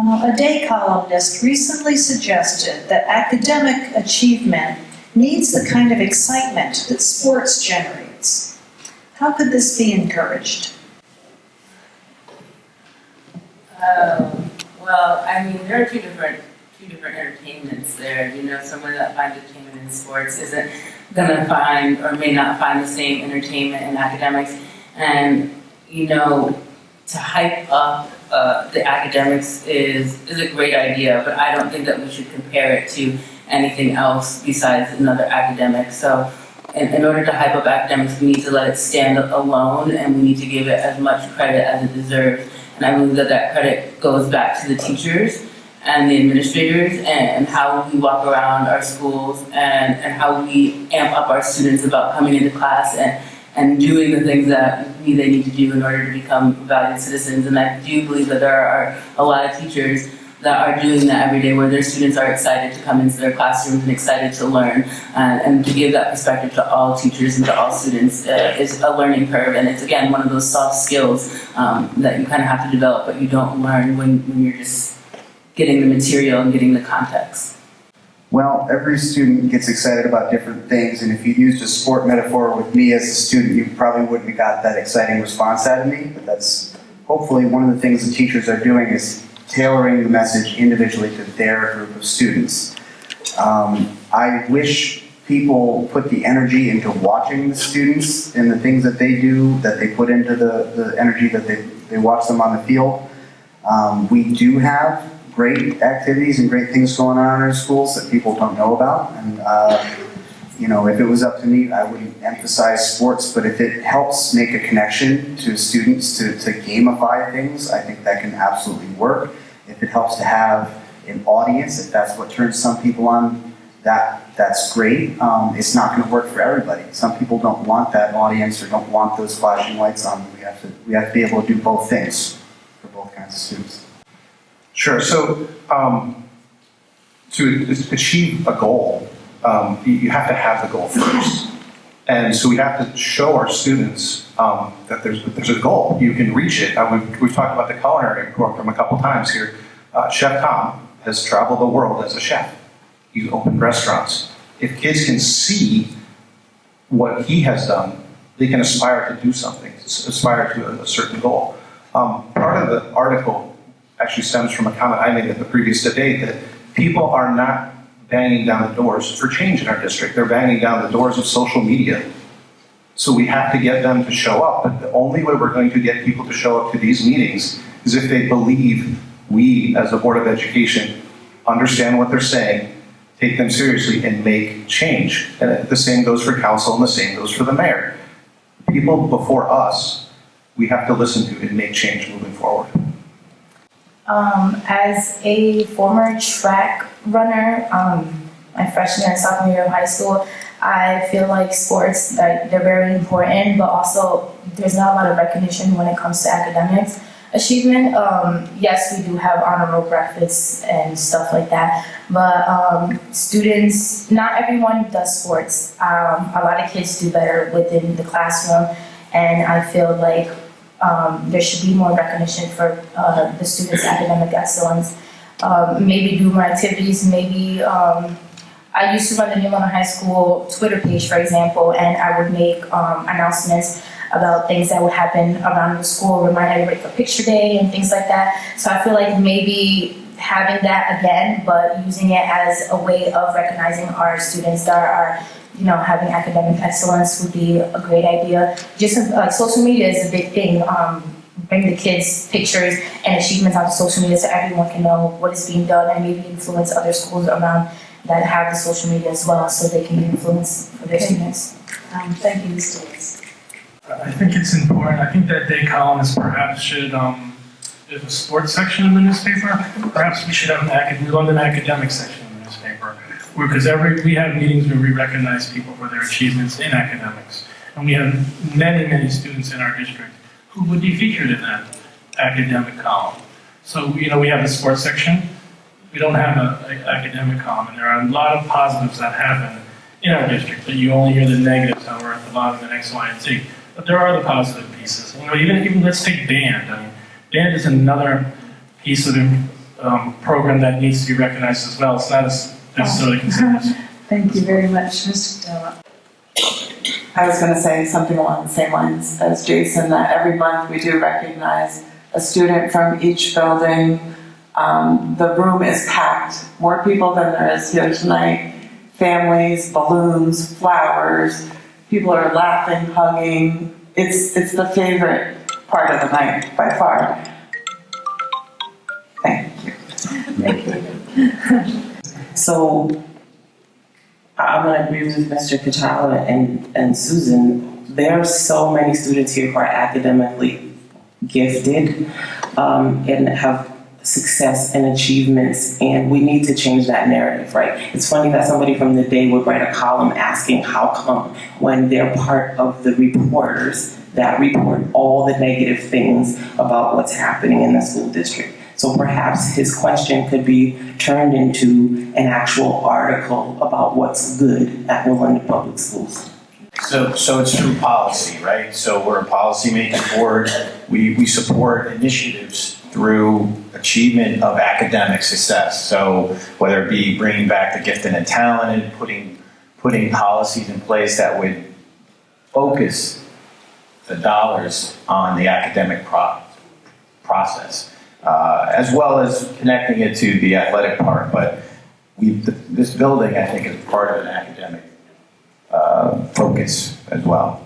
A day columnist recently suggested that academic achievement needs the kind of excitement that sports generates. How could this be encouraged? Well, I mean, there are two different entertainments there. You know, someone that finds entertainment in sports isn't gonna find or may not find the same entertainment in academics. And, you know, to hype up the academics is a great idea, but I don't think that we should compare it to anything else besides another academic. So in order to hype up academics, we need to let it stand alone, and we need to give it as much credit as it deserves. And I believe that credit goes back to the teachers and the administrators and how we walk around our schools and how we amp up our students about coming into class and doing the things that they need to do in order to become valued citizens. And I do believe that there are a lot of teachers that are doing that every day, where their students are excited to come into their classrooms and excited to learn. And to give that perspective to all teachers and to all students is a learning curve. And it's, again, one of those soft skills that you kind of have to develop, but you don't learn when you're just getting the material and getting the context. Well, every student gets excited about different things, and if you used a sport metaphor with me as a student, you probably wouldn't have got that exciting response out of me. But that's hopefully one of the things the teachers are doing, is tailoring the message individually to their group of students. I wish people put the energy into watching the students and the things that they do, that they put into the energy that they watch them on the field. We do have great activities and great things going on in our schools that people don't know about. And you know, if it was up to me, I wouldn't emphasize sports, but if it helps make a connection to students to gamify things, I think that can absolutely work. If it helps to have an audience, if that's what turns some people on, that's great. It's not going to work for everybody. Some people don't want that audience or don't want those flashing lights on. We have to be able to do both things for both kinds of students. Sure. So to achieve a goal, you have to have the goal first. And so we have to show our students that there's a goal. You can reach it. We've talked about the culinary program a couple times here. Chef Tom has traveled the world as a chef. He's opened restaurants. If kids can see what he has done, they can aspire to do something, aspire to a certain goal. Part of the article actually stems from a comment I made at the previous debate, that people are not banging down the doors for change in our district. They're banging down the doors of social media. So we have to get them to show up. But the only way we're going to get people to show up to these meetings is if they believe we, as a Board of Education, understand what they're saying, take them seriously, and make change. And the same goes for council, and the same goes for the mayor. People before us, we have to listen to and make change moving forward. As a former track runner, my freshman and sophomore year of high school, I feel like sports, they're very important, but also there's not a lot of recognition when it comes to academics achievement. Yes, we do have honor roll breakfasts and stuff like that, but students, not everyone does sports. A lot of kids do better within the classroom, and I feel like there should be more recognition for the students' academic excellence. Maybe do more activities, maybe I used to run the New London High School Twitter page, for example, and I would make announcements about things that would happen around the school, remind everybody for picture day and things like that. So I feel like maybe having that again, but using it as a way of recognizing our students that are having academic excellence would be a great idea. Just like social media is a big thing. Bring the kids' pictures and achievements onto social media so everyone can know what is being done, and maybe influence other schools around that have the social media as well, so they can be influenced for their students. Thank you, Ms. Davis. I think it's important. I think that day columnist perhaps should, there's a sports section in the newspaper. Perhaps we should have an London academic section in the newspaper, because we have meetings where we recognize people for their achievements in academics. And we have many, many students in our district who would be featured in that academic column. So, we have the sports section. We don't have an academic column, and there are a lot of positives that happen in our district, but you only hear the negatives that we're at the bottom of X, Y, and Z. But there are the positive pieces. Even let's take band. I mean, band is another piece of program that needs to be recognized as well. It's not necessarily considered. Thank you very much, Mr. Della. I was going to say something along the same lines as Jason, that every month we do recognize a student from each building. The room is packed, more people than there is here tonight. Families, balloons, flowers, people are laughing, hugging. It's the favorite part of the night by far. Thank you. Thank you. So I'm going to agree with Mr. Kachala and Susan. There are so many students here who are academically gifted and have success and achievements, and we need to change that narrative, right? It's funny that somebody from the day would write a column asking how come when they're part of the reporters that report all the negative things about what's happening in the school district. So perhaps his question could be turned into an actual article about what's good at New London Public Schools. So it's through policy, right? So we're a policy-making board. We support initiatives through achievement of academic success. So whether it be bringing back the gifted and talented, putting policies in place that would focus the dollars on the academic process, as well as connecting it to the athletic part. But this building, I think, is part of an academic focus as well.